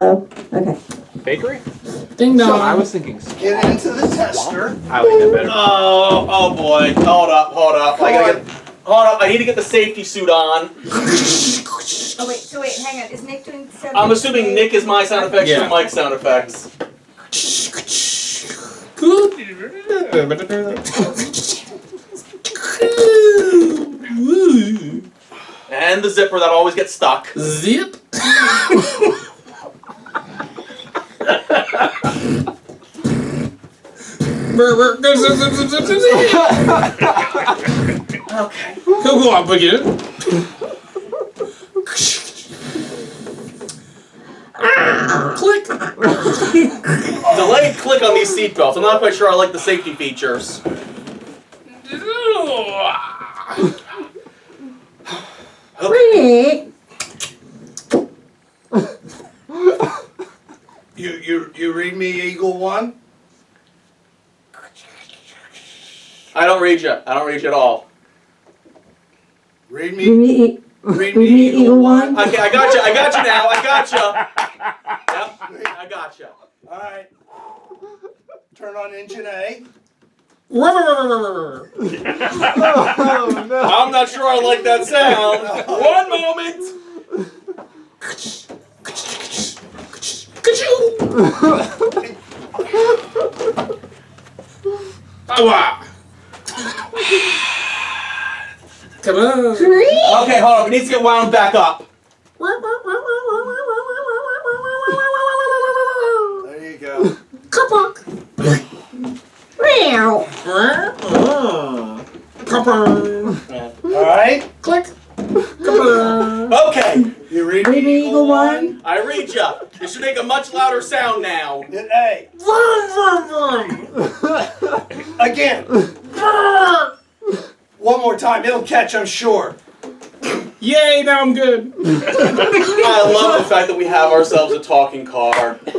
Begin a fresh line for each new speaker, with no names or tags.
Oh, okay.
Bakery?
Ding dong.
I was thinking.
Get into the tester.
I like that better.
Oh boy. Hold up. Hold up. I need to get the safety suit on.
Oh wait, so wait, hang on. Is Nick doing sound
I'm assuming Nick is my sound effects
Yeah.
or Mike's sound effects. And the zipper that always gets stuck.
Zip.
Okay.
Go up again. Click.
Delayed click on these seatbelts. I'm not quite sure I like the safety features.
Rick.
You read me Eagle 1?
I don't read you. I don't read you at all.
Read
Read
me.
me,
Read
read me Eagle 1.
Okay, I got you. I got you now. I got you. Yep, I got you.
All right. Turn on engine A.
Oh,
no.
I'm not sure I like that sound. One moment.
Come on.
Okay, hold on. We need to get wound back up.
There you go. All right.
Click.
Okay,
You read
Read
me Eagle 1.
I read you. You should make a much louder sound now.
Hit A. Again. One more time. It'll catch, I'm sure.
Yay, now I'm good.
I love the fact that we have ourselves a talking car.
See?